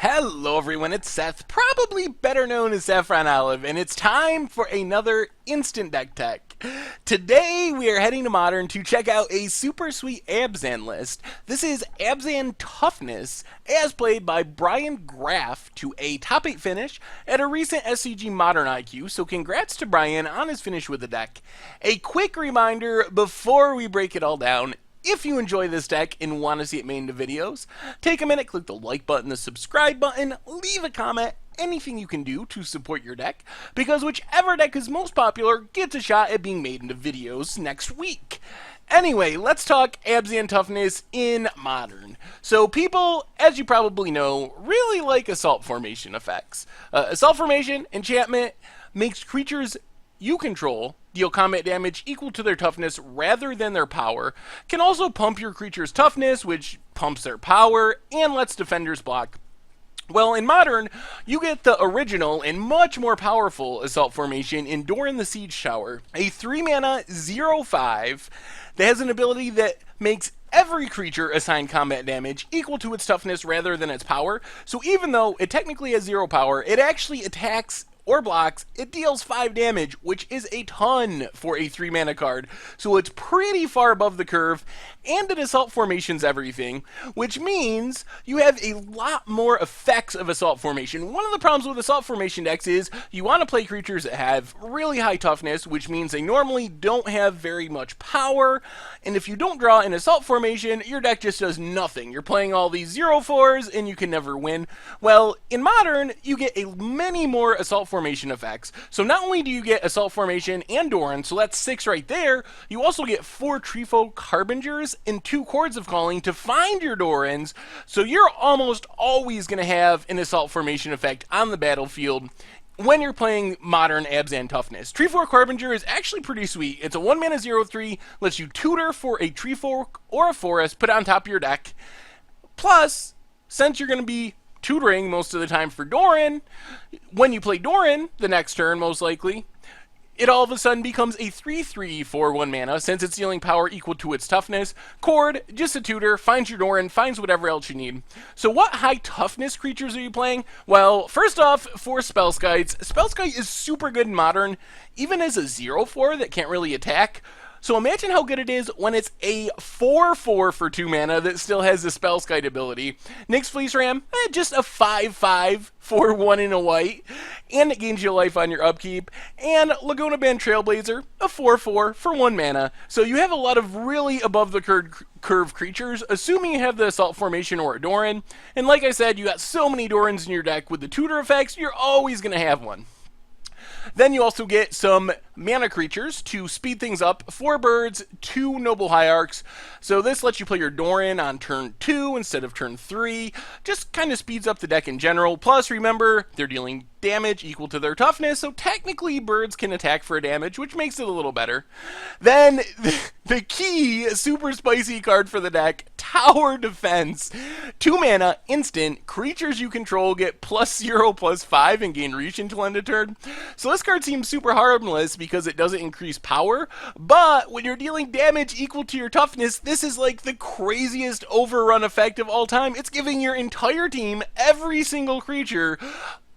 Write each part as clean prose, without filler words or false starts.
Hello everyone, it's Seth, probably better known as Saffron Olive, and it's time for another Instant Deck Tech. Today we are heading to Modern to check out a super sweet Abzan list. This is Abzan Toughness, as played by Brian Graff to a top 8 finish at a recent SCG Modern IQ, so congrats to Brian on his finish with the deck. A quick reminder before we break it all down: if you enjoy this deck and want to see it made into videos, take a minute, click the like button, the subscribe button, leave a comment, anything you can do to support your deck, because whichever deck is most popular gets a shot at being made into videos next week. Anyway, let's talk Abzan Toughness in Modern. So people, as you probably know, really like Assault Formation effects. Assault Formation enchantment makes creatures you control deal combat damage equal to their toughness rather than their power, can also pump your creature's toughness, which pumps their power, and lets defenders block. Well, in Modern, you get the original and much more powerful Assault Formation in Doran the Siege Shower, a 3-mana 0/5 that has an ability that makes every creature assign combat damage equal to its toughness rather than its power. So even though it technically has 0 power, it actually attacks or blocks, it deals 5 damage, which is a ton for a 3-mana card. So it's pretty far above the curve, and it Assault Formation's everything, which means you have a lot more effects of Assault Formation. One of the problems with Assault Formation decks is you want to play creatures that have really high toughness, which means they normally don't have very much power, and if you don't draw an Assault Formation, your deck just does nothing. You're playing all these 0/4s, and you can never win. Well, in Modern, you get many more Assault Formation effects. So not only do you get Assault Formation and Doran, so that's 6 right there, you also get 4 Treefolk Harbingers and 2 Chords of Calling to find your Dorans, so you're almost always going to have an Assault Formation effect on the battlefield when you're playing Modern Abzan Toughness. Treefolk Harbinger is actually pretty sweet. It's a 1-mana 0/3, lets you tutor for a Treefolk or a Forest, put it on top of your deck. Plus, since you're going to be tutoring most of the time for Doran, when you play Doran the next turn, most likely, it all of a sudden becomes a 3/3 for 1 mana, since it's dealing power equal to its toughness. Chord, just a tutor, finds your Doran, finds whatever else you need. So what high toughness creatures are you playing? Well, first off, for Spellskites, Spellskite is super good in Modern, even as a 0/4 that can't really attack. So imagine how good it is when it's a 4/4 for 2 mana that still has the Spellskite ability. Nyx-Fleece Ram, just a 5/5 for 1 in a white, and it gains you life on your upkeep. And Laguna Band Trailblazer, a 4/4 for 1 mana. So you have a lot of really above the curve creatures, assuming you have the Assault Formation or a Doran. And like I said, you got so many Dorans in your deck with the tutor effects, you're always going to have one. Then you also get some mana creatures to speed things up. 4 birds, 2 noble hierarchs. So this lets you play your Doran on turn 2 instead of turn 3. Just kind of speeds up the deck in general. Plus, remember, they're dealing damage equal to their toughness, so technically birds can attack for damage, which makes it a little better. Then, the key super spicy card for the deck, Tower Defense. 2 mana, instant, creatures you control get +0/+5 and gain reach until end of turn. So this card seems super harmless because it doesn't increase power, but when you're dealing damage equal to your toughness, this is like the craziest overrun effect of all time. It's giving your entire team, every single creature,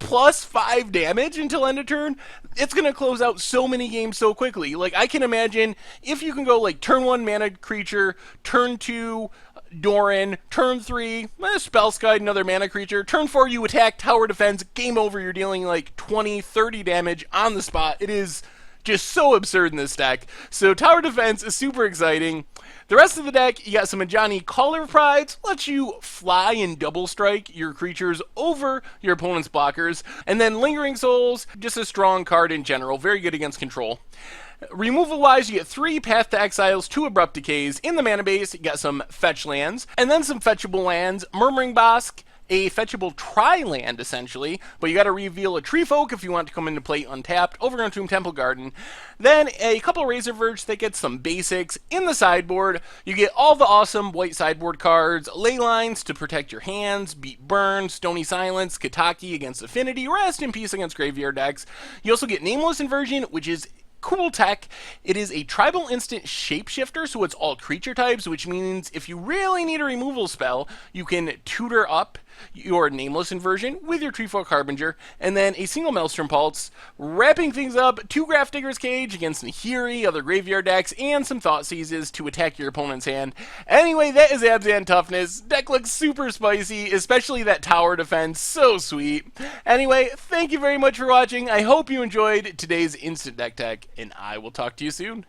+5 damage until end of turn. It's going to close out so many games so quickly. Like, I can imagine if you can go like turn 1 mana creature, turn 2 Doran, turn 3 Spellskite, another mana creature, turn 4 you attack, Tower Defense, game over. You're dealing like 20-30 damage on the spot. It is just so absurd in this deck. So Tower Defense is super exciting. The rest of the deck, you got some Ajani Caller of Prides, lets you fly and double strike your creatures over your opponent's blockers. And then Lingering Souls, just a strong card in general, very good against control. Removal-wise, you get 3 Path to Exiles, 2 Abrupt Decays. In the mana base, you got some fetch lands, and then some fetchable lands. Murmuring Bosk, a fetchable tri-land, essentially, but you gotta reveal a Treefolk if you want to come into play untapped. Overgrown Tomb, Temple Garden. Then a couple Razorverge that get some basics. In the sideboard, you get all the awesome white sideboard cards, Ley Lines to protect your hands, Beat Burn, Stony Silence, Kataki against Affinity, Rest in Peace against graveyard decks. You also get Nameless Inversion, which is cool tech. It is a tribal instant shapeshifter, so it's all creature types, which means if you really need a removal spell, you can tutor up your Nameless Inversion with your Treefolk Harbinger, and then a single Maelstrom Pulse, wrapping things up, 2 Grafdigger's Cage against Nahiri, other graveyard decks, and some Thought Seizes to attack your opponent's hand. Anyway, that is Abzan Toughness. Deck looks super spicy, especially that tower defense, so sweet. Anyway, thank you very much for watching. I hope you enjoyed today's Instant Deck Tech, and I will talk to you soon.